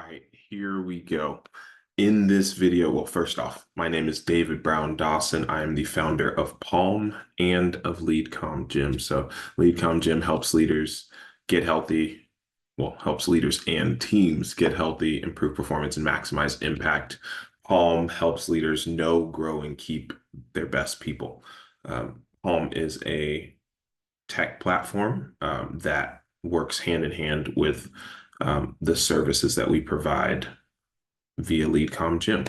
right, here we go. In this video, well, first off, my name is David Brown-Dawson. I am the founder of Palm and of LeadCom Gym. So LeadCom Gym helps leaders get healthy, well, helps leaders and teams get healthy, improve performance, and maximize impact. Palm helps leaders know, grow, and keep their best people. Palm is a tech platform that works hand in hand with the services that we provide via LeadCom Gym.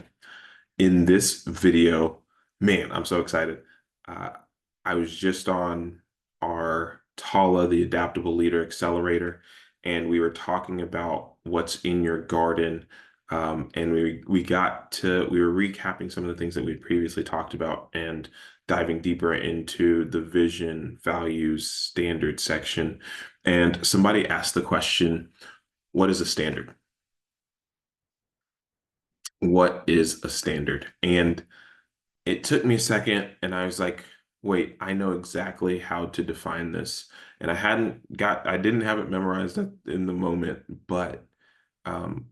In this video, man, I'm so excited. Uh, I was just on our Tala, the Adaptable Leader Accelerator, and we were talking about what's in your garden. And we were recapping some of the things that we previously talked about and diving deeper into the vision, values, standard section. And somebody asked the question, what is a standard? What is a standard? And it took me a second and I was like, wait, I know exactly how to define this. And I didn't have it memorized in the moment, but um,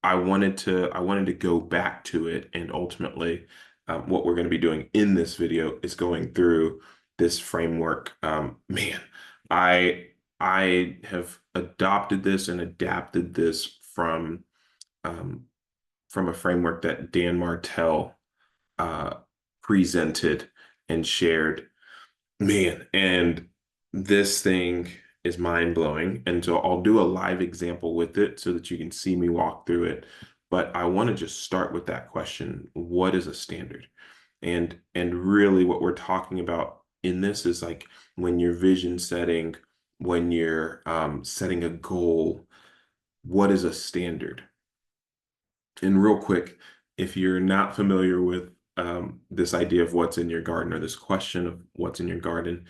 I wanted to go back to it. And ultimately, what we're going to be doing in this video is going through this framework. I, I have adopted this and adapted this um, from a framework that Dan Martell uh, presented and shared. Man, and this thing is mind blowing. And so I'll do a live example with it so that you can see me walk through it. But I want to just start with that question. What is a standard? And really what we're talking about in this is like when you're vision setting, when you're setting a goal, what is a standard? And real quick, if you're not familiar with this idea of what's in your garden or this question of what's in your garden,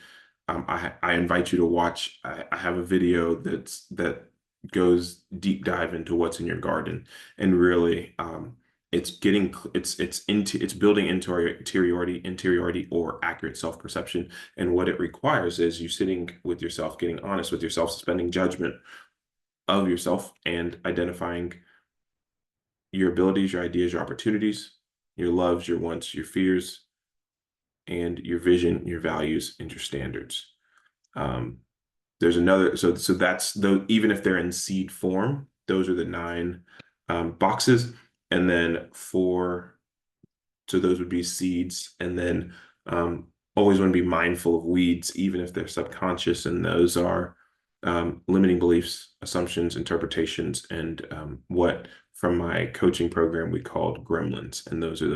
I invite you to watch. I have a video that goes deep dive into what's in your garden, and really, it's building into our interiority or accurate self-perception. And what it requires is you sitting with yourself, getting honest with yourself, suspending judgment of yourself, and identifying your abilities, your ideas, your opportunities, your loves, your wants, your fears, and your vision, your values, and your standards. Um, there's another, so that's the, even if they're in seed form, those are the nine boxes. And then so those would be seeds. And then always want to be mindful of weeds, even if they're subconscious. And those are limiting beliefs, assumptions, interpretations, and what from my coaching program we called gremlins. And those are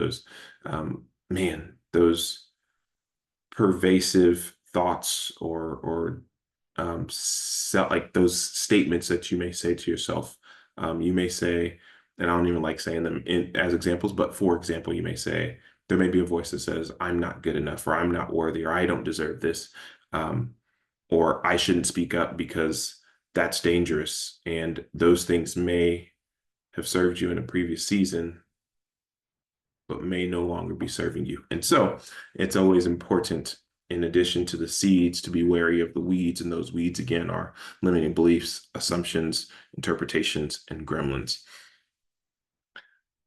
those pervasive thoughts or like those statements that you may say to yourself. You may say, and I don't even like saying them as examples, but for example, you may say, there may be a voice that says, I'm not good enough, or I'm not worthy, or I don't deserve this. Or I shouldn't speak up because that's dangerous. And those things may have served you in a previous season, but may no longer be serving you. And so it's always important, in addition to the seeds, to be wary of the weeds. And those weeds, again, are limiting beliefs, assumptions, interpretations, and gremlins.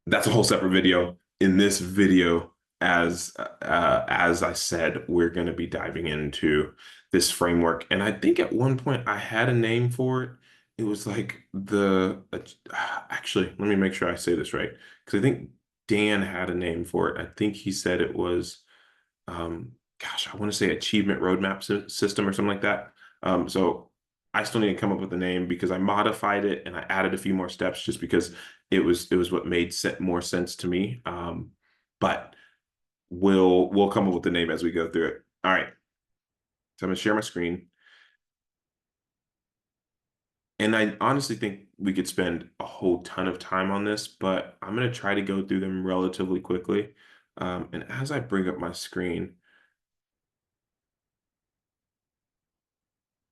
That's a whole separate video. In this video, as I said, we're going to be diving into this framework. And I think at one point I had a name for it. It was like actually, let me make sure I say this right, because I think Dan had a name for it. I think he said it was, gosh, I want to say achievement roadmap system or something like that. So I still need to come up with a name because I modified it and I added a few more steps just because it was what made more sense to me. But we'll come up with the name as we go through it. All right. So I'm gonna share my screen. And I honestly think we could spend a whole ton of time on this, but I'm gonna try to go through them relatively quickly. And as I bring up my screen,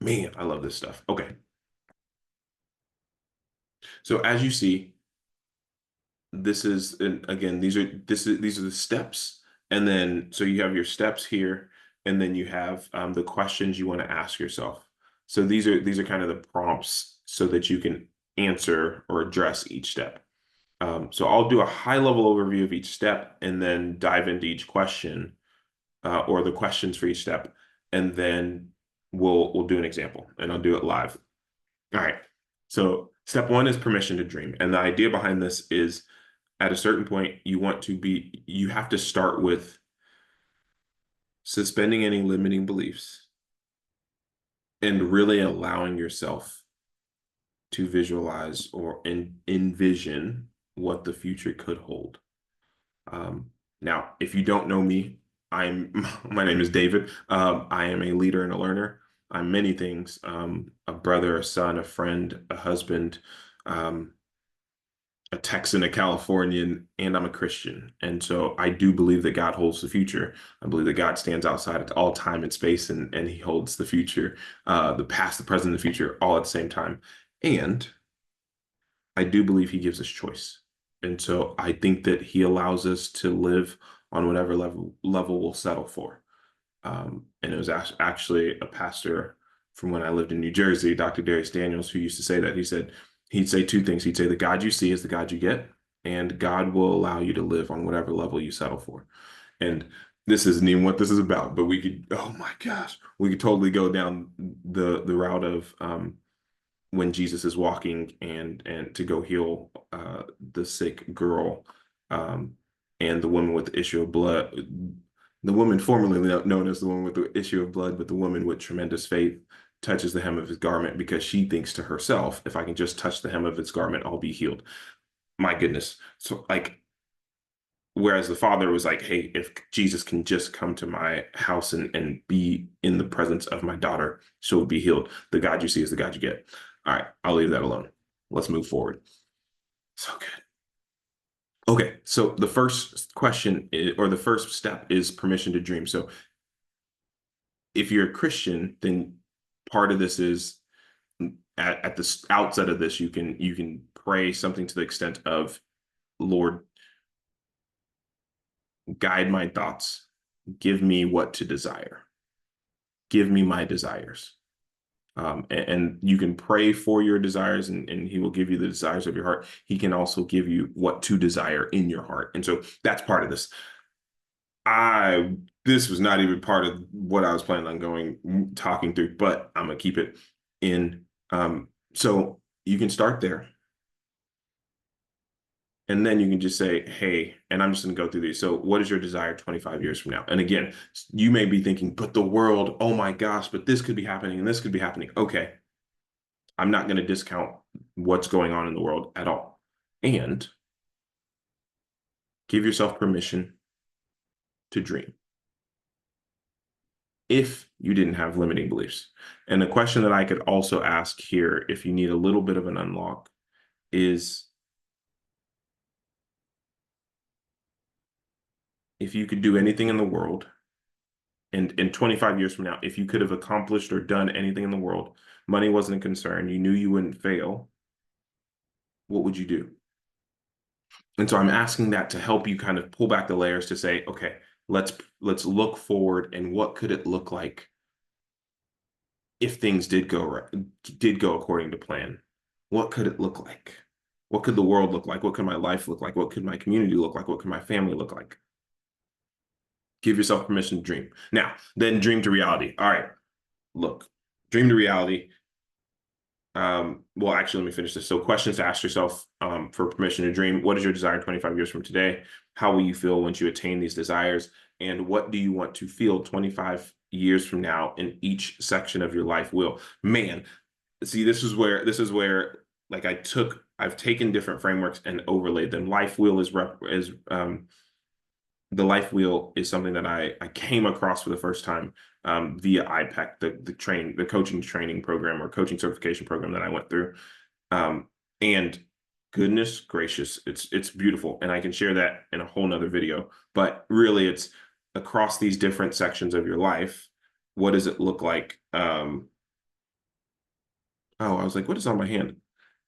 man, I love this stuff. Okay. So as you see, this is, and again, these are the steps. And then, so you have your steps here, and then you have the questions you want to ask yourself. So these are kind of the prompts so that you can answer or address each step. So I'll do a high level overview of each step and then dive into each question, or the questions for each step, and then we'll do an example and I'll do it live. All right. So step one is permission to dream. And the idea behind this is at a certain point, you have to start with suspending any limiting beliefs and really allowing yourself to visualize or envision what the future could hold. Now, if you don't know me, my name is David. I am a leader and a learner. I'm many things: a brother, a son, a friend, a husband, um, a Texan, a Californian, and I'm a Christian. And so I do believe that God holds the future. I believe that God stands outside of all time and space, and He holds the future, the past, the present, and the future, all at the same time. And I do believe He gives us choice. And so I think that He allows us to live on whatever level we'll settle for. And it was actually a pastor from when I lived in New Jersey, Dr. Darius Daniels, who used to say that. He'd say two things. He'd say the God you see is the God you get, and God will allow you to live on whatever level you settle for. And this isn't even what this is about, but oh my gosh, we could totally go down the route of when Jesus is walking and to go heal the sick girl, um, and the woman with the issue of blood, the woman formerly known as the woman with the issue of blood, but the woman with tremendous faith touches the hem of his garment because she thinks to herself, if I can just touch the hem of his garment, I'll be healed. My goodness. So like, whereas the father was like, hey, if Jesus can just come to my house and be in the presence of my daughter, she'll be healed. The God you see is the God you get. All right, I'll leave that alone. Let's move forward. So good. Okay, so the first question or the first step is permission to dream. So if you're a Christian, then part of this is at the outset of this, you can pray something to the extent of, Lord, guide my thoughts, give me what to desire, give me my desires. And you can pray for your desires, and He will give you the desires of your heart. He can also give you what to desire in your heart. And so that's part of this. This was not even part of what I was planning on talking through, but I'm gonna keep it in. So you can start there, and then you can just say, hey, and I'm just gonna go through these. So what is your desire 25 years from now? And again, you may be thinking, but the world, oh my gosh, but this could be happening and this could be happening. Okay, I'm not going to discount what's going on in the world at all. And give yourself permission to dream if you didn't have limiting beliefs. And the question that I could also ask here, if you need a little bit of an unlock, is if you could do anything in the world, and in 25 years from now, if you could have accomplished or done anything in the world, money wasn't a concern, you knew you wouldn't fail, what would you do? And so I'm asking that to help you kind of pull back the layers to say, okay, let's look forward, and what could it look like if things did go according to plan? What could it look like? What could the world look like? What could my life look like? What could my community look like? What could my family look like? Give yourself permission to dream. Now, then dream to reality. All right, look, dream to reality. Well, actually, let me finish this. So questions to ask yourself for permission to dream. What is your desire 25 years from today? How will you feel once you attain these desires? And what do you want to feel 25 years from now in each section of your life will? Man, see, this is where like I've taken different frameworks and overlaid them. Life wheel is the life wheel is something that I came across for the first time via IPEC, the coaching training program or coaching certification program that I went through. And goodness gracious, it's beautiful. And I can share that in a whole nother video, but really it's across these different sections of your life. What does it look like? Oh, I was like, what is on my hand?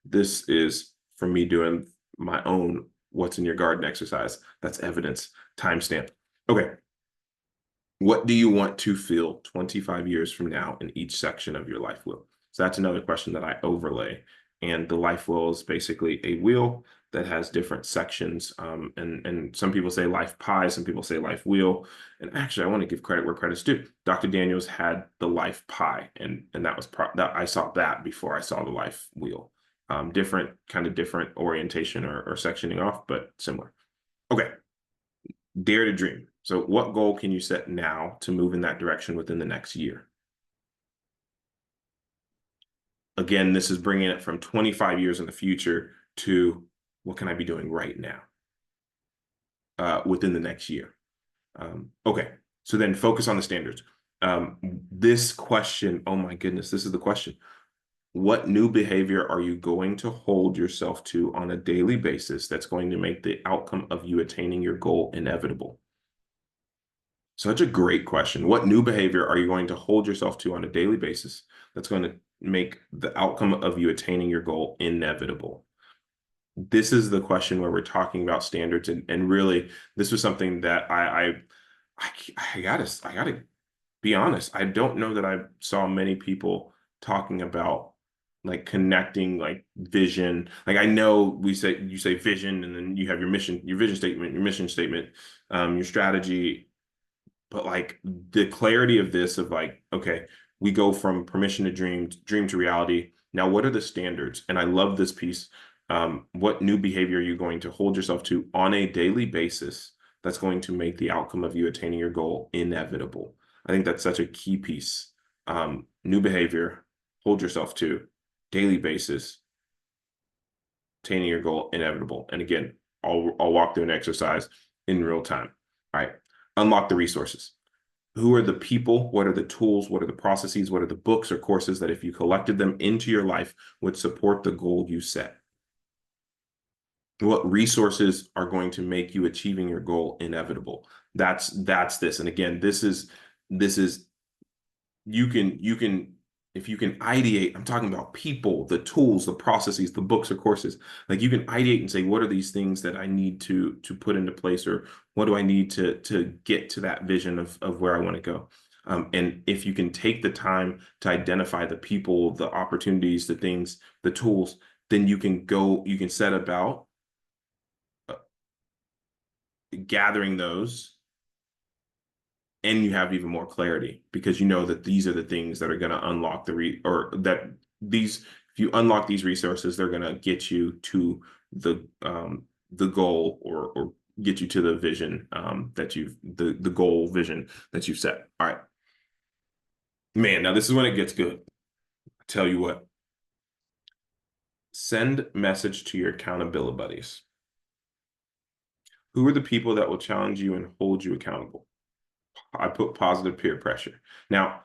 This is from me doing my own what's in your garden exercise. That's evidence. Timestamp. Okay. What do you want to feel 25 years from now in each section of your life will? So that's another question that I overlay. And the life wheel is basically a wheel that has different sections. And some people say life pie, some people say life wheel. And actually, I want to give credit where credit's due. Dr. Daniels had the life pie, and that was that I saw that before I saw the life wheel. Different orientation or sectioning off, but similar. Okay, dare to dream. So, what goal can you set now to move in that direction within the next year? Again, this is bringing it from 25 years in the future to what can I be doing right now within the next year? Okay, so then focus on the standards. This question, oh my goodness, this is the question. What new behavior are you going to hold yourself to on a daily basis that's going to make the outcome of you attaining your goal inevitable? Such a great question. What new behavior are you going to hold yourself to on a daily basis that's going to make the outcome of you attaining your goal inevitable? This is the question where we're talking about standards, and really, this was something that I gotta be honest. I don't know that I saw many people talking about like connecting like vision. Like I know you say vision, and then you have your vision statement, your mission statement, your strategy, but like the clarity of this of like, okay, we go from permission to dream to reality. Now, what are the standards? And I love this piece. What new behavior are you going to hold yourself to on a daily basis that's going to make the outcome of you attaining your goal inevitable? I think that's such a key piece. New behavior, hold yourself to, daily basis, attaining your goal inevitable. And again, I'll walk through an exercise in real time. All right. Unlock the resources. Who are the people? What are the tools? What are the processes? What are the books or courses that if you collected them into your life would support the goal you set? What resources are going to make you achieving your goal inevitable? That's this. And again, this is you can if you can ideate, I'm talking about people, the tools, the processes, the books or courses. Like you can ideate and say, what are these things that I need to put into place, or what do I need to get to that vision of where I want to go? And if you can take the time to identify the people, the opportunities, the things, the tools, then you can set about gathering those, and you have even more clarity because you know that these are the things that are going to unlock if you unlock these resources, they're going to get you to the goal, or get you to the vision the goal vision that you've set. All right, man. Now this is when it gets good. I tell you what. Send message to your accountability buddies. Who are the people that will challenge you and hold you accountable? I put positive peer pressure. Now,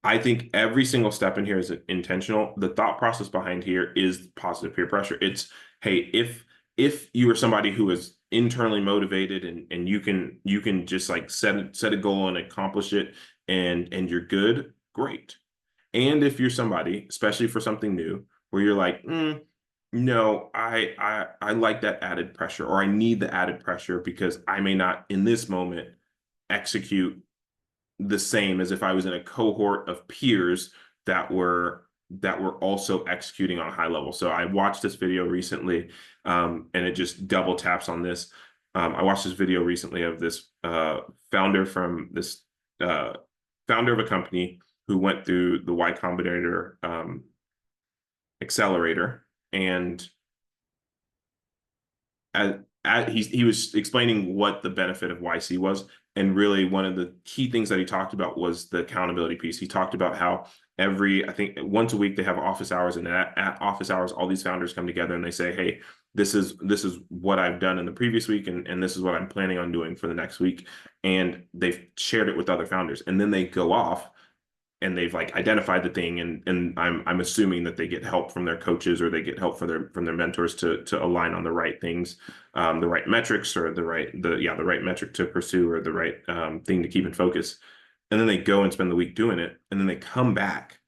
I think every single step in here is intentional. The thought process behind here is positive peer pressure. It's, hey, if you are somebody who is internally motivated and you can just like set a goal and accomplish it and you're good, great. And if you're somebody, especially for something new, where you're like, no, I like that added pressure, or I need the added pressure because I may not in this moment execute the same as if I was in a cohort of peers that were also executing on a high level. So I watched this video recently, and it just double taps on this. I watched this video recently of this founder of a company who went through the Y Combinator accelerator, and he was explaining what the benefit of YC was. And really one of the key things that he talked about was the accountability piece. He talked about how I think once a week they have office hours, and at office hours, all these founders come together and they say, hey, this is what I've done in the previous week, and this is what I'm planning on doing for the next week. And they've shared it with other founders, and then they go off and they've like identified the thing, and I'm assuming that they get help from their coaches, or they get help from their mentors to align on the right things, the right metrics, or the right metric to pursue, or the right thing to keep in focus. And then they go and spend the week doing it, and then they come back,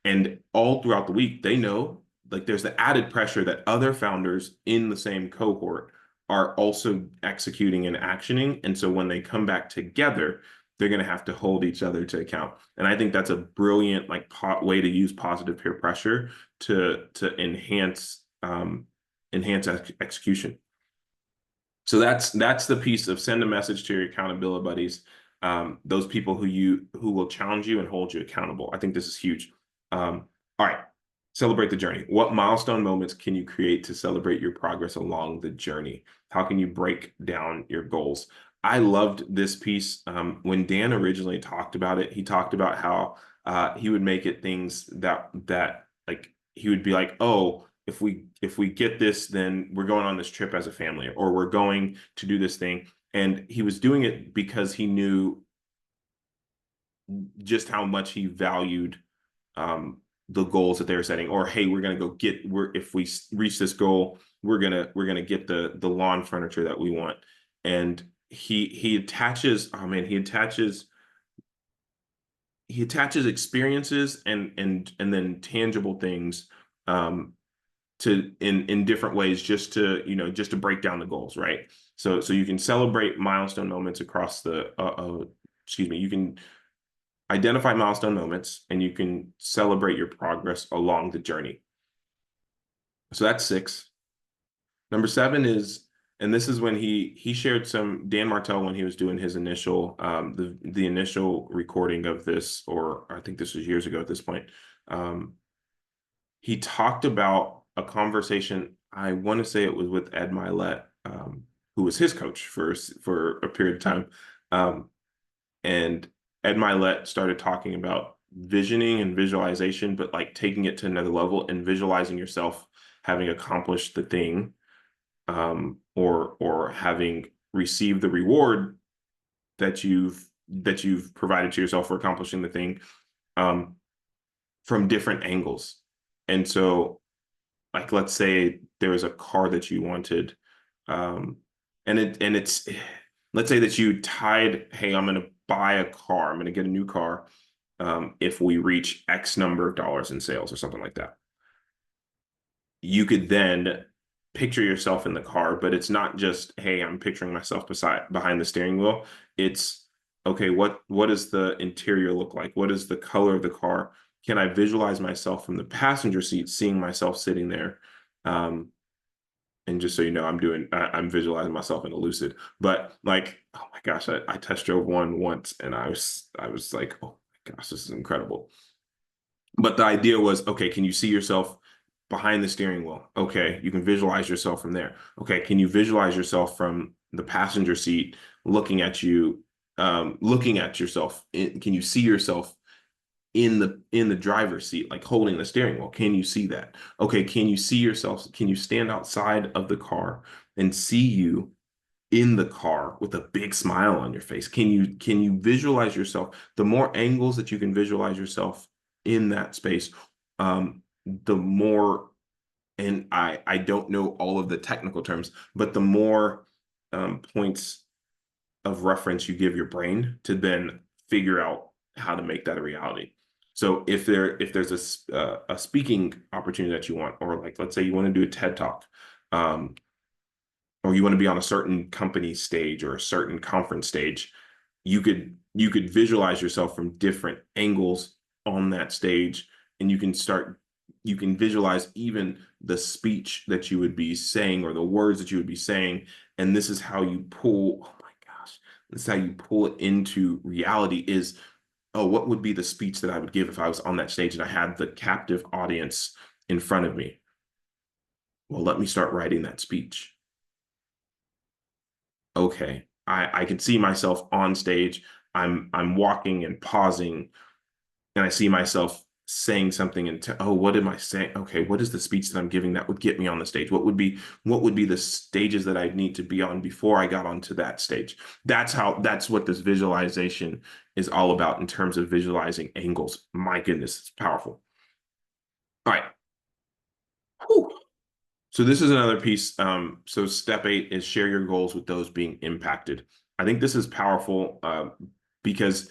and all throughout the week they know like there's the added pressure that other founders in the same cohort are also executing and actioning. And so when they come back together, they're going to have to hold each other to account. And I think that's a brilliant like way to use positive peer pressure to enhance execution. So that's the piece of send a message to your accountability buddies, those people who will challenge you and hold you accountable. I think this is huge. All right, celebrate the journey. What milestone moments can you create to celebrate your progress along the journey? How can you break down your goals? I loved this piece. When Dan originally talked about it, he talked about how he would make it things that like he would be like, oh, if we get this, then we're going on this trip as a family, or we're going to do this thing. And he was doing it because he knew just how much he valued the goals that they were setting. Or hey, we're gonna go get if we reach this goal, we're gonna get the lawn furniture that we want. And he attaches, oh man, he attaches experiences and then tangible things to in different ways, just to break down the goals, right? So you can celebrate milestone moments across the you can identify milestone moments, and you can celebrate your progress along the journey. So that's 6. Number 7 is, and this is when he shared some, Dan Martell, when he was doing his initial the initial recording of this, or I think this was years ago at this point. He talked about a conversation, I want to say it was with Ed Milet, who was his coach for a period of time. And Ed Milet started talking about visioning and visualization, but like taking it to another level and visualizing yourself having accomplished the thing, or having received the reward that you've provided to yourself for accomplishing the thing, from different angles. And so, like, let's say there was a car that you wanted, and it's let's say that you tied, hey, I'm going to buy a car, I'm going to get a new car, if we reach X number of dollars in sales or something like that. You could then picture yourself in the car, but it's not just, hey, I'm picturing myself behind the steering wheel. It's, okay, what does the interior look like? What is the color of the car? Can I visualize myself from the passenger seat, seeing myself sitting there? And just so you know, I'm visualizing myself in a Lucid. But like, oh my gosh, I test drove one once, and I was like, oh my gosh, this is incredible. But the idea was, okay, can you see yourself behind the steering wheel? Okay, you can visualize yourself from there. Okay, can you visualize yourself from the passenger seat, looking at you, looking at yourself? Can you see yourself in the driver's seat, like holding the steering wheel? Can you see that? Okay, can you see yourself? Can you stand outside of the car and see you in the car with a big smile on your face? Can you visualize yourself? The more angles that you can visualize yourself in that space, the more, and I don't know all of the technical terms, but the more points of reference you give your brain to then figure out how to make that a reality. So if there's a speaking opportunity that you want, or like, let's say you want to do a TED Talk, or you want to be on a certain company stage or a certain conference stage, you could visualize yourself from different angles on that stage, and you can visualize even the speech that you would be saying, or the words that you would be saying. And this is how you pull, oh my gosh, this is how you pull it into reality. Is, oh, what would be the speech that I would give if I was on that stage and I had the captive audience in front of me? Well, let me start writing that speech. Okay, I can see myself on stage. I'm walking and pausing, and I see myself saying something, and oh, what am I saying? Okay, what is the speech that I'm giving that would get me on the stage? What would be the stages that I'd need to be on before I got onto that stage? That's what this visualization is all about in terms of visualizing angles. My goodness, it's powerful. All right. Whew. So this is another piece. So step 8 is share your goals with those being impacted. I think this is powerful, because,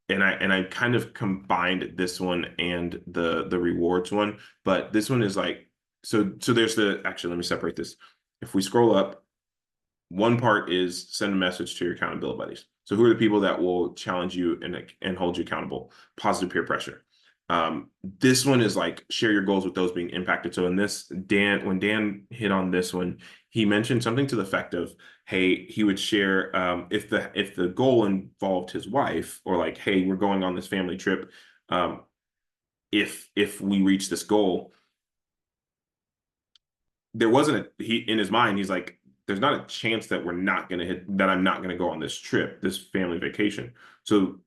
and I kind of combined this one and the rewards one, but this one is like, so there's actually, let me separate this. If we scroll up, one part is send a message to your accountability buddies. So who are the people that will challenge you and hold you accountable? Positive peer pressure. This one is like share your goals with those being impacted. So in this, when Dan hit on this one, he mentioned something to the effect of, hey, he would share if the goal involved his wife, or like, hey, we're going on this family trip. If we reach this goal, there wasn't he in his mind, he's like, there's not a chance that I'm not gonna go on this trip, this family vacation. So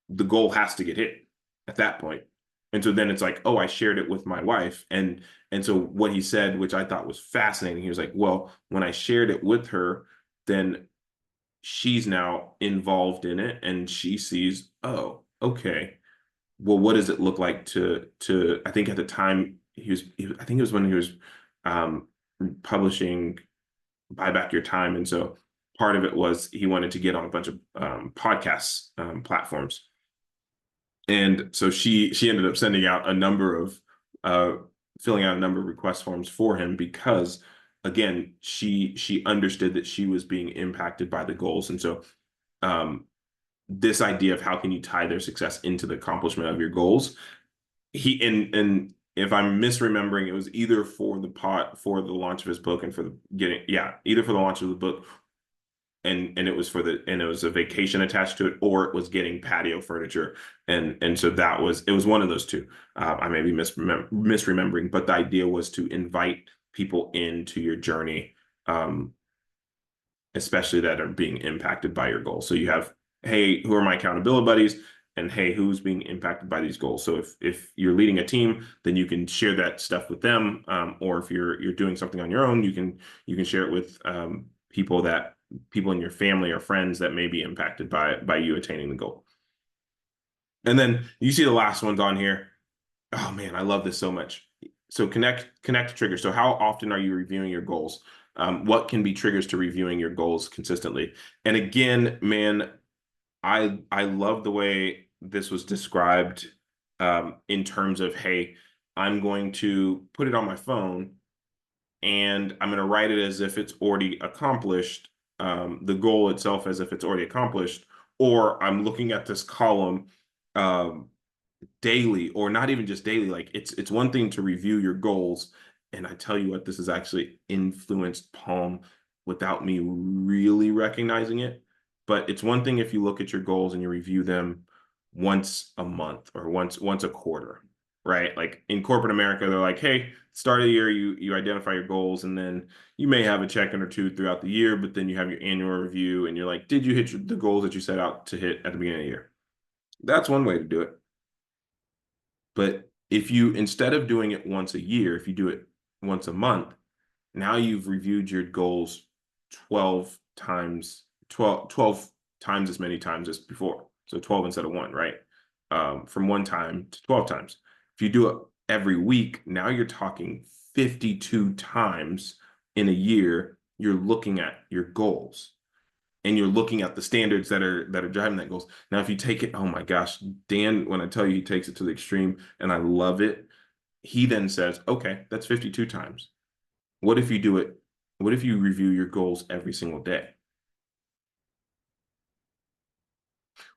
the goal has to get hit at that point. And so then it's like, oh, I shared it with my wife. And so what he said, which I thought was fascinating, he was like, well, when I shared it with her, then she's now involved in it and she sees, oh, okay. Well, what does it look like to I think at the time I think it was when he was um publishing Buy Back Your Time. And so part of it was he wanted to get on a bunch of podcasts platforms. And so she ended up sending out a number of uh, filling out a number of request forms for him because again she understood that she was being impacted by the goals. And so um, this idea of how can you tie their success into the accomplishment of your goals, he and if I'm misremembering, it was either for the launch of his book and for the getting, yeah, either for the launch of the book and it was and it was a vacation attached to it, or it was getting patio furniture. And so it was one of those two. I may be misremembering, but the idea was to invite people into your journey, um, especially that are being impacted by your goals. So you have, hey, who are my accountability buddies? And hey, who's being impacted by these goals? So if you're leading a team, then you can share that stuff with them. Or if you're doing something on your own, you can share it with people in your family or friends that may be impacted by you attaining the goal. And then you see the last ones on here. Oh man, I love this so much. So connect triggers. So how often are you reviewing your goals? What can be triggers to reviewing your goals consistently? And again, man, I love the way this was described in terms of, hey, I'm going to put it on my phone and I'm going to write it as if it's already accomplished, the goal itself as if it's already accomplished, or I'm looking at this column um, daily, or not even just daily. Like it's one thing to review your goals, and I tell you what, this has actually influenced Palm without me really recognizing it. But it's one thing if you look at your goals and you review them once a month or once a quarter, right? Like in corporate America, they're like, hey, start of the year, you identify your goals, and then you may have a check-in or two throughout the year, but then you have your annual review, and you're like, did you hit the goals that you set out to hit at the beginning of the year? That's one way to do it. But if you, instead of doing it once a year, if you do it once a month, now you've reviewed your goals 12 times, 12 times as many times as before. So 12 instead of one, right? From one time to 12 times. If you do it every week, now you're talking 52 times in a year, you're looking at your goals and you're looking at the standards that are driving that goals. Now, if you take it, oh my gosh, Dan, when I tell you he takes it to the extreme and I love it, he then says, okay, that's 52 times. What if you do it? What if you review your goals every single day?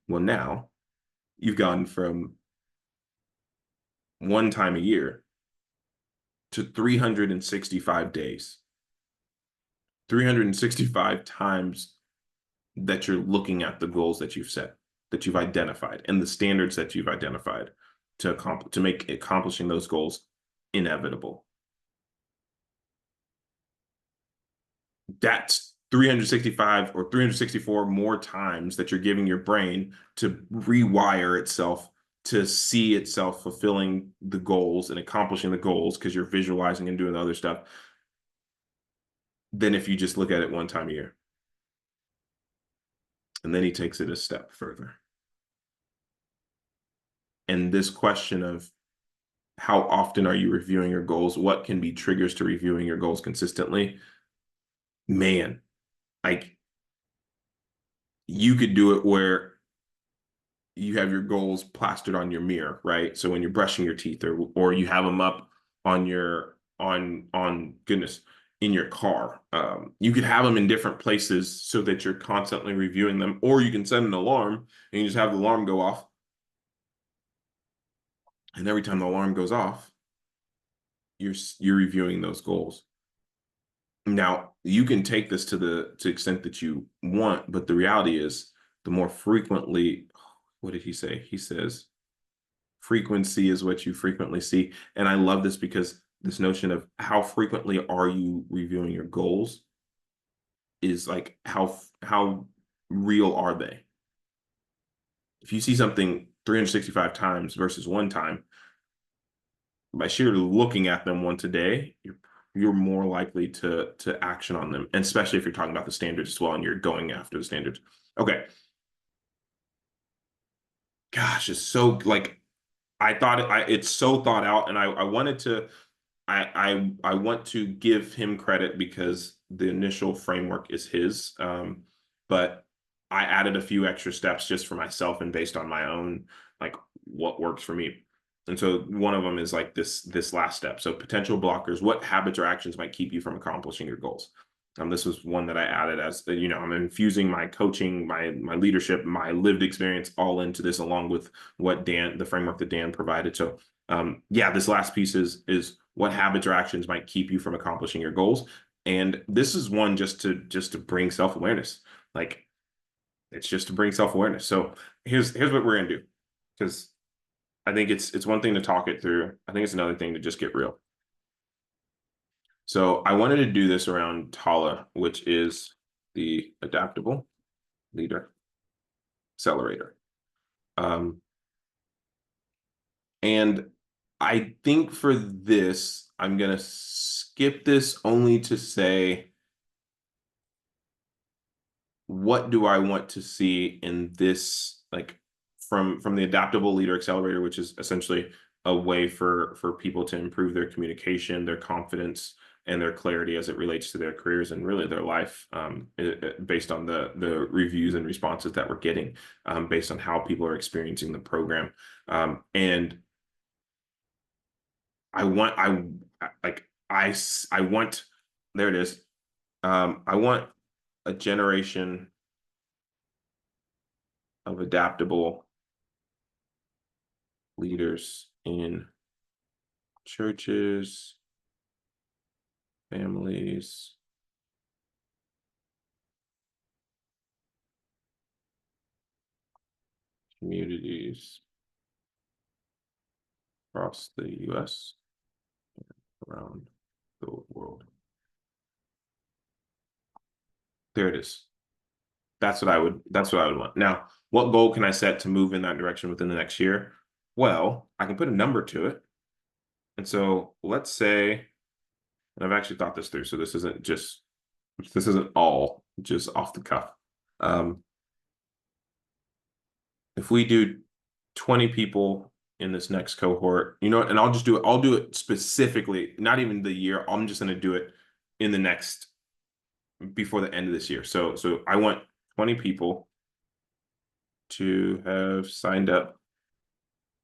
Well, now you've gone from one time a year to 365 days, 365 times that you're looking at the goals that you've set, that you've identified, and the standards that you've identified to make accomplishing those goals inevitable. That's 365 or 364 more times that you're giving your brain to rewire itself to see itself fulfilling the goals and accomplishing the goals because you're visualizing and doing the other stuff than if you just look at it one time a year. And then he takes it a step further. And this question of how often are you reviewing your goals? What can be triggers to reviewing your goals consistently? Man, like you could do it where you have your goals plastered on your mirror, right? So when you're brushing your teeth or you have them up on your on goodness, in your car. You could have them in different places so that you're constantly reviewing them, or you can set an alarm and you just have the alarm go off. And every time the alarm goes off, you're reviewing those goals. Now, you can take this to the extent that you want, but the reality is the more frequently, what did he say? He says, frequency is what you frequently see. And I love this because this notion of how frequently are you reviewing your goals is like how real are they? If you see something 365 times versus one time, by sheer looking at them once a day, you're more likely to action on them, and especially if you're talking about the standards as well and you're going after the standards. Okay. Gosh, it's so like I thought it's so thought out, and I wanted to I want to give him credit because the initial framework is his, but I added a few extra steps just for myself and based on my own like what works for me. And so one of them is like this last step. So potential blockers, what habits or actions might keep you from accomplishing your goals? This was one that I added as I'm infusing my coaching, my leadership, my lived experience all into this, along with what the framework that Dan provided. So yeah, this last piece is what habits or actions might keep you from accomplishing your goals. And this is one just to bring self-awareness. Like it's just to bring self-awareness. So here's what we're gonna do. Because I think it's one thing to talk it through. I think it's another thing to just get real. So I wanted to do this around TALA, which is the Adaptable Leader Accelerator. And I think for this, I'm going to skip this only to say, what do I want to see in this, like from the Adaptable Leader Accelerator, which is essentially a way for people to improve their communication, their confidence, and their clarity as it relates to their careers and really their life, based on the reviews and responses that we're getting, based on how people are experiencing the program. And I want I want there it is. I want a generation of adaptable leaders in churches, families, communities across the US, around the world. There it is. That's what I would want. Now, what goal can I set to move in that direction within the next year? Well, I can put a number to it. And so let's say, and I've actually thought this through, so this isn't all just off the cuff. If we do 20 people in this next cohort, and I'll do it specifically, not even the year. I'm just going to do it in the next, before the end of this year. So I want 20 people to have signed up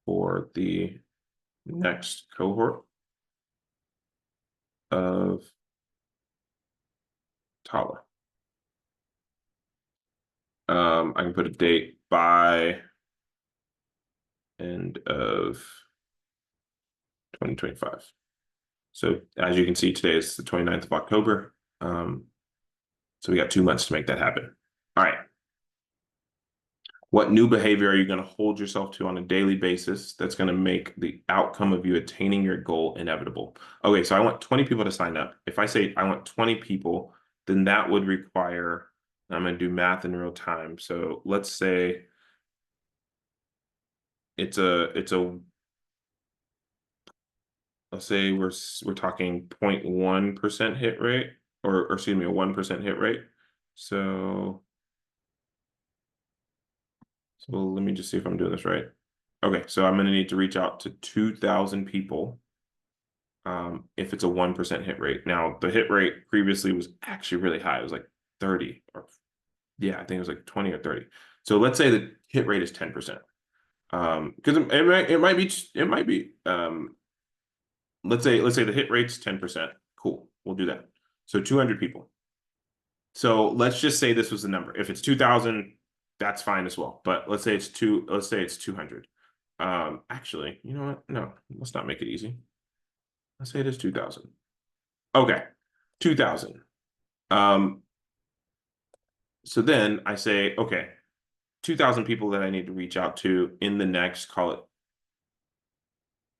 for the next cohort of TALA. I can put a date by end of 2025. So as you can see, today is the 29th of October. So we got 2 months to make that happen. All right. What new behavior are you going to hold yourself to on a daily basis that's going to make the outcome of you attaining your goal inevitable? Okay, so I want 20 people to sign up. If I say I want 20 people, then that would require, I'm going to do math in real time. So let's say let's say we're talking 0.1% hit rate, or excuse me, a 1% hit rate. So let me just see if I'm doing this right. Okay, so I'm going to need to reach out to 2,000 people if it's a 1% hit rate. Now, the hit rate previously was actually really high. It was like 30, or yeah, I think it was like 20 or 30. So let's say the hit rate is 10%. Because it might be let's say the hit rate's 10%. Cool, we'll do that. So 200 people. So let's just say this was the number. If it's 2,000, that's fine as well. But let's say it's 200. Actually, you know what? No, let's not make it easy. Let's say it is 2,000. Okay, 2,000. Um, so then I say, okay, 2,000 people that I need to reach out to in the next, call it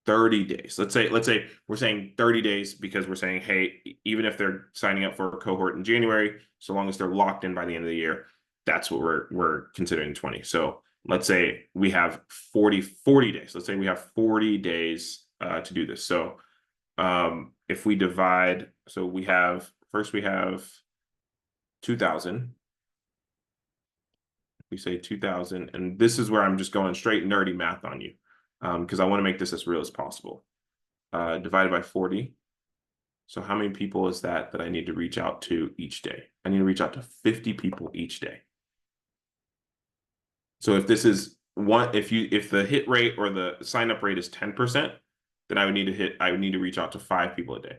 30 days. Let's say we're saying 30 days because we're saying, hey, even if they're signing up for a cohort in January, so long as they're locked in by the end of the year, that's what we're considering 20. So let's say we have 40 days. Let's say we have 40 days to do this. So if we divide, so we have 2,000. We say 2,000, and this is where I'm just going straight nerdy math on you, because I want to make this as real as possible. Divided by 40. So how many people is that I need to reach out to each day? I need to reach out to 50 people each day. So if this is one, if the hit rate or the sign up rate is 10%, then I would need to reach out to 5 people a day.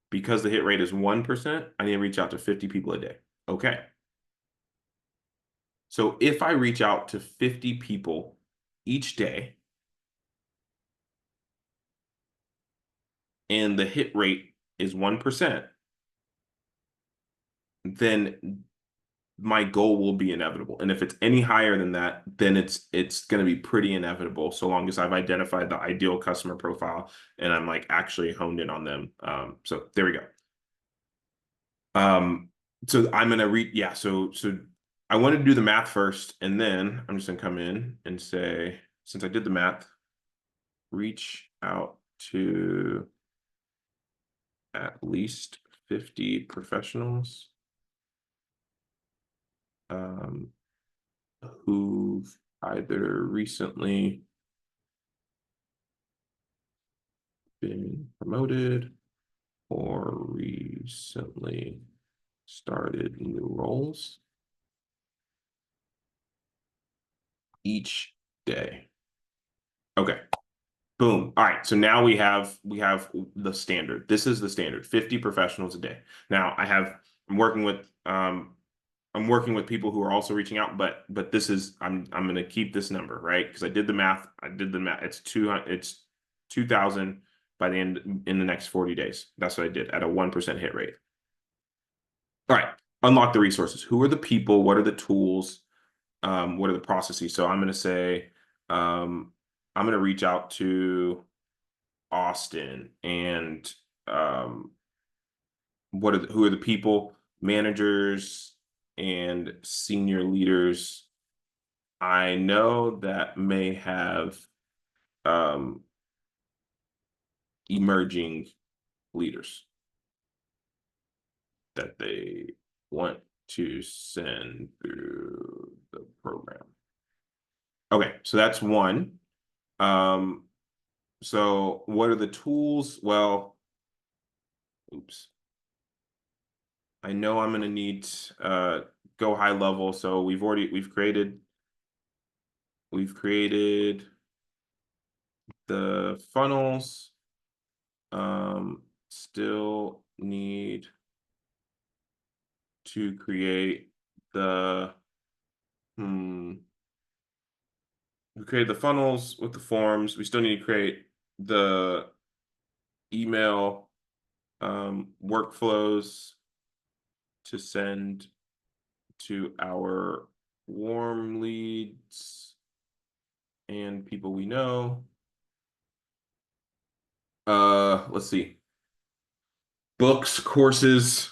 Because the hit rate is 1%, I need to reach out to 50 people a day. Okay. So if I reach out to 50 people each day, and the hit rate is 1%, then my goal will be inevitable. And if it's any higher than that, then it's going to be pretty inevitable, so long as I've identified the ideal customer profile and I'm like actually honed in on them. So there we go. So I'm gonna read, yeah. So I wanted to do the math first, and then I'm just gonna come in and say, since I did the math, reach out to at least 50 professionals who've either recently been promoted or recently started new roles each day. Okay. Boom. All right. So now we have the standard. This is the standard, 50 professionals a day. Now I'm working with people who are also reaching out, but this is I'm gonna keep this number, right? Because I did the math. It's 2,000 by the end in the next 40 days. That's what I did at a 1% hit rate. All right. Unlock the resources. Who are the people? What are the tools? What are the processes? So I'm gonna say I'm gonna reach out to Austin and who are the people, managers and senior leaders I know that may have um, emerging leaders that they want to send through the program. Okay, so that's one. Um, so what are the tools? Well, oops. I know I'm going to need go high level. So we've created the funnels. Still need to create the we created the funnels with the forms. We still need to create the email workflows to send to our warm leads and people we know. Let's see. Books, courses.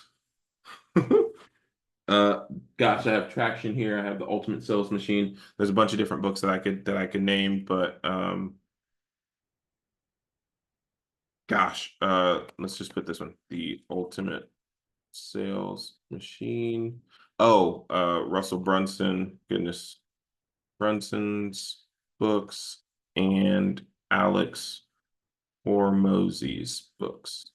Uh, gosh, I have traction here. I have the Ultimate Sales Machine. There's a bunch of different books that I could name, but gosh, let's just put this one. The Ultimate Sales Machine. Oh, Russell Brunson. Goodness. Brunson's books and Alex Hormozzi's books.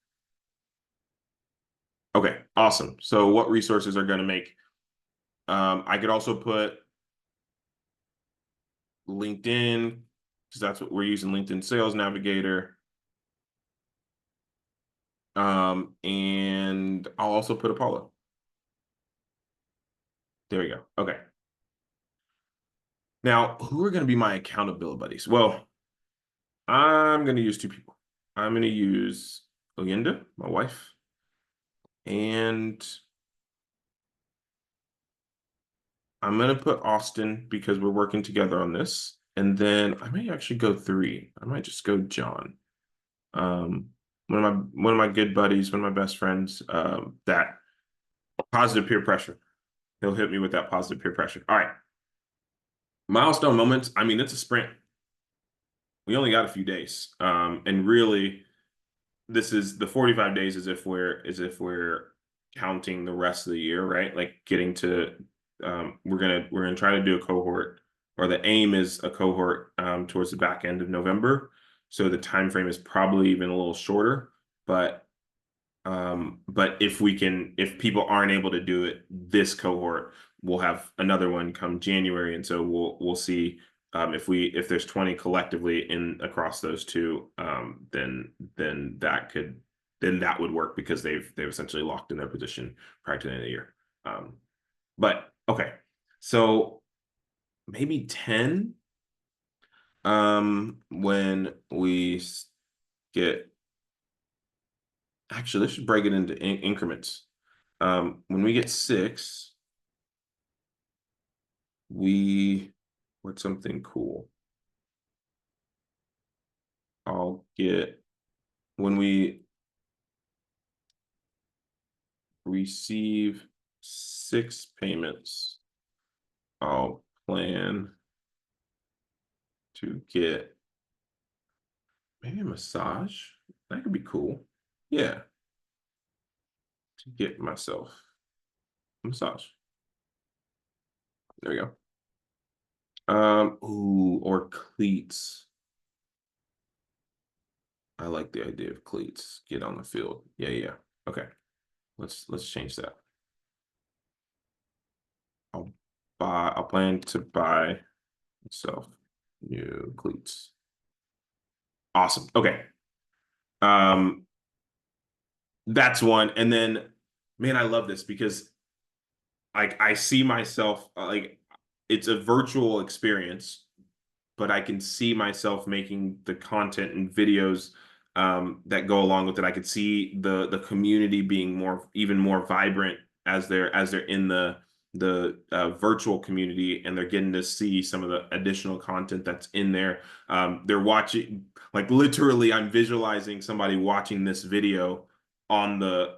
Okay, awesome. So what resources are going to make? I could also put LinkedIn, because that's what we're using, LinkedIn Sales Navigator. And I'll also put Apollo. There we go. Okay. Now, who are going to be my accountability buddies? Well, I'm going to use two people. I'm going to use Oyenda, my wife, and I'm going to put Austin because we're working together on this. And then I may actually go three. I might just go John. Um, one of my good buddies, one of my best friends, that positive peer pressure. He'll hit me with that positive peer pressure. All right. Milestone moments. I mean, it's a sprint. We only got a few days. And really, this is the 45 days as if we're counting the rest of the year, right? Like getting to we're gonna try to do a cohort, or the aim is a cohort towards the back end of November. So the time frame is probably even a little shorter, but if people aren't able to do it this cohort, we'll have another one come January, and so we'll see if there's 20 collectively in across those two, then that would work because they've essentially locked in their position prior to the end of the year. But okay, so maybe 10 when we get. Actually, let's just break it into increments. When we get 6, what's something cool? I'll get when we receive 6 payments, I'll plan to get maybe a massage. That could be cool. Yeah, to get myself a massage. There we go. Ooh, or cleats. I like the idea of cleats. Get on the field. Yeah, yeah. Okay. Let's change that. I'll plan to buy myself new cleats. Awesome. Okay. Um, that's one. And then, man, I love this because like I see myself like it's a virtual experience, but I can see myself making the content and videos that go along with it. I could see the community being even more vibrant as they're in the virtual community, and they're getting to see some of the additional content that's in there. They're watching, like literally, I'm visualizing somebody watching this video on the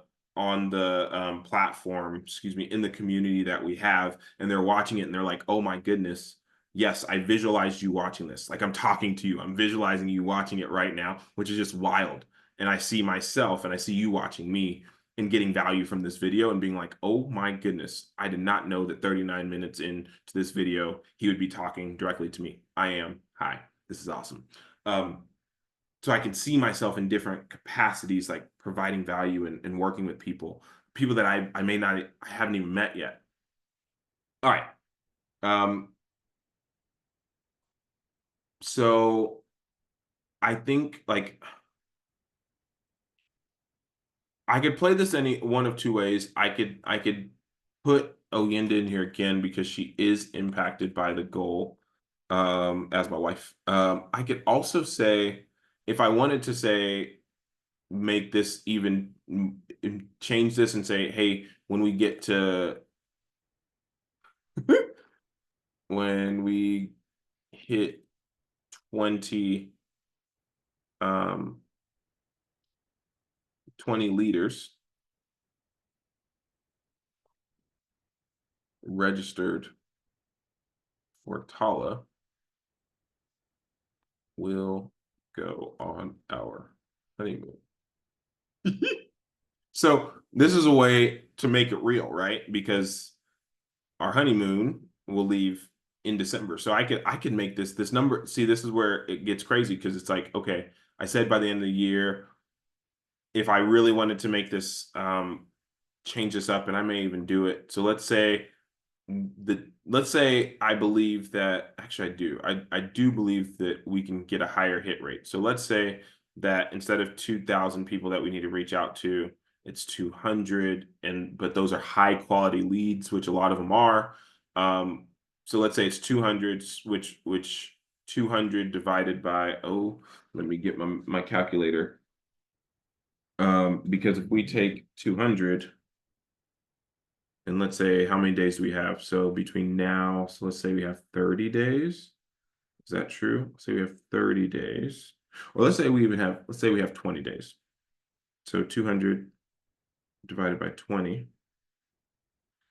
platform, excuse me, in the community that we have, and they're watching it and they're like, oh my goodness, yes, I visualized you watching this. Like I'm talking to you. I'm visualizing you watching it right now, which is just wild. And I see myself and I see you watching me and getting value from this video and being like, oh my goodness, I did not know that 39 minutes into this video, he would be talking directly to me. I am. Hi, this is awesome. So I can see myself in different capacities, like providing value and working with people that I haven't even met yet. All right. So I think like I could play this any one of two ways. I could put Oyenda in here again because she is impacted by the goal, as my wife. I could also say, if I wanted to say make this even change this and say, hey, when we get to when we hit 20 um 20 leaders registered for Tala, will go on our honeymoon. So this is a way to make it real, right? Because our honeymoon will leave in December. So I could make this number. See, this is where it gets crazy because it's like, okay, I said by the end of the year, if I really wanted to make this change this up, and I may even do it. So let's say I believe that actually I do believe that we can get a higher hit rate. So let's say that instead of 2,000 people that we need to reach out to, it's 200, but those are high quality leads, which a lot of them are. So let's say it's 200, which 200 divided by, oh, let me get my calculator. Because if we take 200, and let's say how many days do we have? So between now, so let's say we have 30 days. Is that true? Let's say we have 30 days. Or let's say we have 20 days. So 200 divided by 20.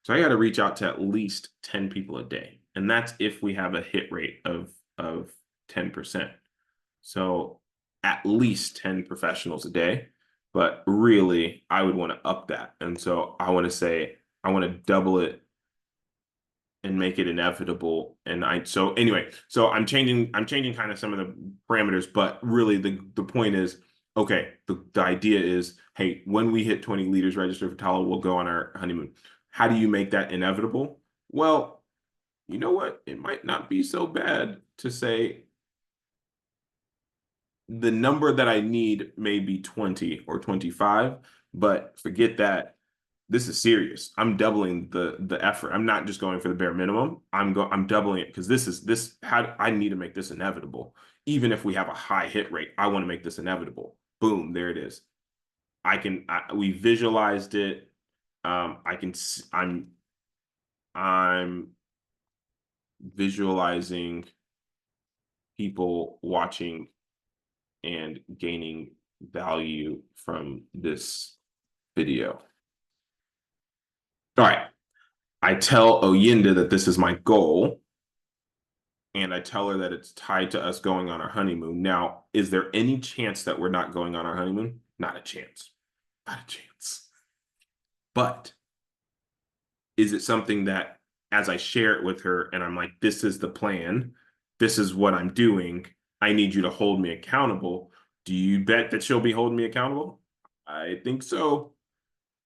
So I got to reach out to at least 10 people a day. And that's if we have a hit rate of 10%. So at least 10 professionals a day. But really, I would want to up that. And so I want to say, I want to double it and make it inevitable. And so anyway, so I'm changing kind of some of the parameters, but really the point is, okay, the idea is, hey, when we hit 20 liters registered for Tala, we'll go on our honeymoon. How do you make that inevitable? Well, you know what? It might not be so bad to say the number that I need may be 20 or 25, but forget that. This is serious. I'm doubling the effort. I'm not just going for the bare minimum. I'm doubling it because I need to make this inevitable. Even if we have a high hit rate, I want to make this inevitable. Boom, there it is. We visualized it. I'm visualizing people watching and gaining value from this video. All right. I tell Oyinda that this is my goal, and I tell her that it's tied to us going on our honeymoon. Now, is there any chance that we're not going on our honeymoon? Not a chance. Not a chance. But is it something that as I share it with her and I'm like, this is the plan, this is what I'm doing, I need you to hold me accountable. Do you bet that she'll be holding me accountable? I think so.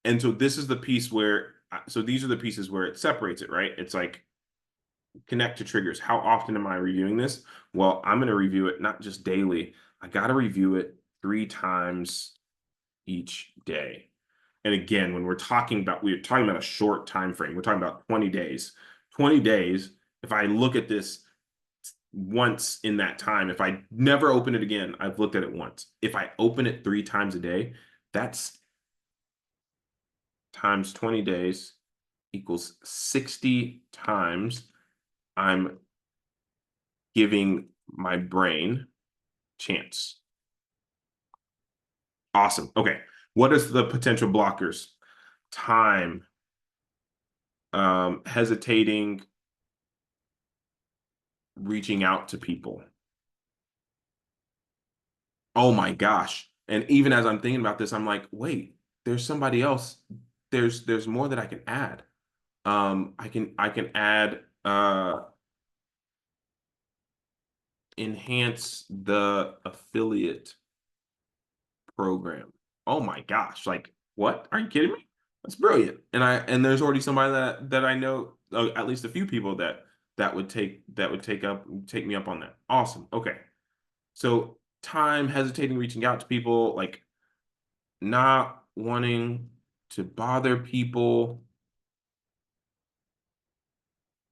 And so this is the piece where, so these are the pieces where it separates it, right? It's like connect to triggers. How often am I reviewing this? Well, I'm going to review it not just daily. I got to review it 3 times each day. And again, when we're talking about a short time frame. We're talking about 20 days. 20 days, if I look at this once in that time, if I never open it again, I've looked at it once. If I open it 3 times a day, that's times 20 days equals 60 times I'm giving my brain chance. Awesome. Okay. What is the potential blockers? Time, hesitating, reaching out to people. Oh my gosh. And even as I'm thinking about this, I'm like, wait, there's somebody else. There's more that I can add. I can add enhance the affiliate program. Oh my gosh, like what? Are you kidding me? That's brilliant. And there's already somebody that I know, at least a few people that would take me up on that. Awesome. Okay. So time, hesitating, reaching out to people, like not wanting to bother people,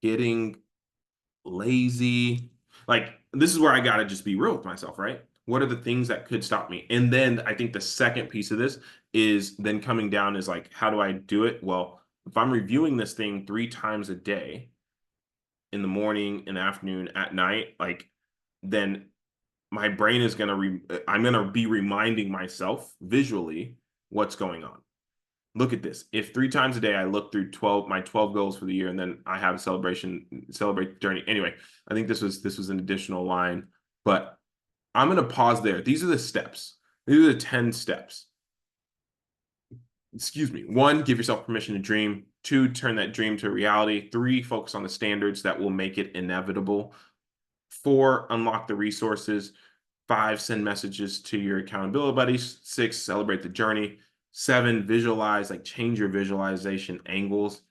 getting lazy. Like this is where I gotta just be real with myself, right? What are the things that could stop me? And then I think the second piece of this is then coming down is like, how do I do it? Well, if I'm reviewing this thing 3 times a day, in the morning, in the afternoon, at night, like then my brain is I'm gonna be reminding myself visually what's going on. Look at this. If 3 times a day I look through my 12 goals for the year, and then I have a celebrate the journey. Anyway, I think this was an additional line, but I'm gonna pause there. These are the steps. These are the 10 steps. Excuse me. 1, give yourself permission to dream. 2, turn that dream to reality. 3, focus on the standards that will make it inevitable. 4, unlock the resources. 5, send messages to your accountability buddies. 6, celebrate the journey. 7, visualize, like change your visualization angles.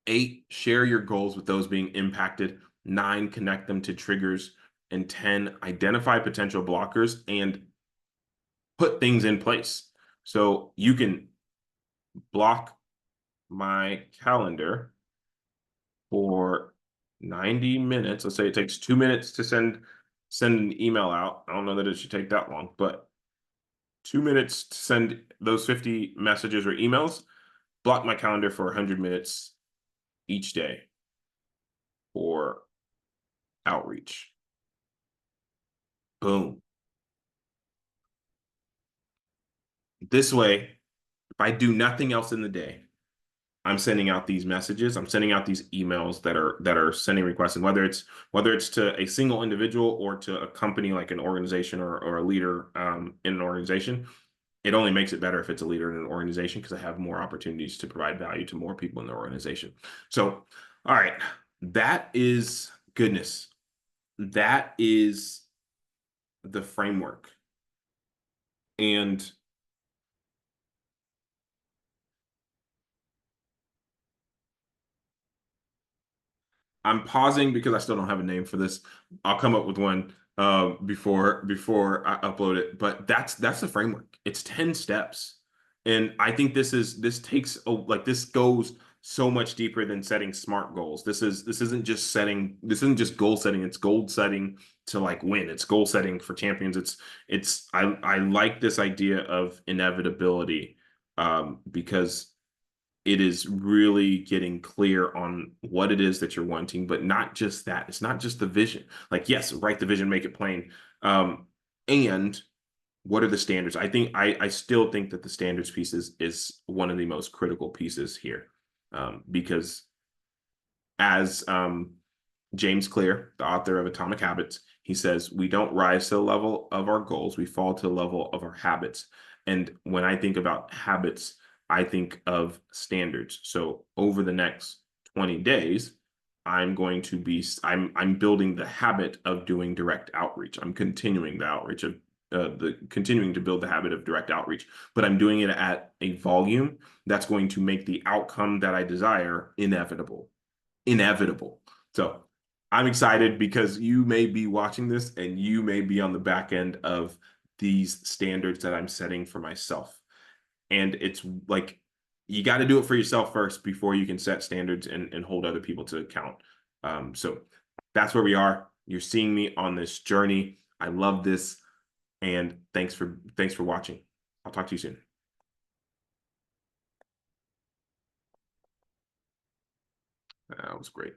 8, share your goals with those being impacted. 9, connect them to triggers. And 10, identify potential blockers and put things in place. So you can block my calendar for 90 minutes. Let's say it takes 2 minutes to send an email out. I don't know that it should take that long, but 2 minutes to send those 50 messages or emails. Block my calendar for 100 minutes each day for outreach. Boom. This way, if I do nothing else in the day, I'm sending out these messages. I'm sending out these emails that are sending requests, and whether it's to a single individual or to a company like an organization or a leader in an organization, it only makes it better if it's a leader in an organization because I have more opportunities to provide value to more people in the organization. So, all right, that is goodness. That is the framework. And I'm pausing because I still don't have a name for this. I'll come up with one before I upload it. But that's the framework. It's 10 steps. And I think this takes like this goes so much deeper than setting smart goals. This isn't just goal setting, it's goal setting to like win. It's goal setting for champions. I like this idea of inevitability because it is really getting clear on what it is that you're wanting, but not just that. It's not just the vision. Like, yes, write the vision, make it plain. And what are the standards? I still think that the standards piece is one of the most critical pieces here. Because as James Clear, the author of Atomic Habits, he says, we don't rise to the level of our goals, we fall to the level of our habits. And when I think about habits, I think of standards. So over the next 20 days, I'm building the habit of doing direct outreach. I'm continuing the outreach of continuing to build the habit of direct outreach, but I'm doing it at a volume that's going to make the outcome that I desire inevitable. So I'm excited because you may be watching this and you may be on the back end of these standards that I'm setting for myself. And it's like you got to do it for yourself first before you can set standards and hold other people to account. So that's where we are. You're seeing me on this journey. I love this. And thanks for watching. I'll talk to you soon. That was great.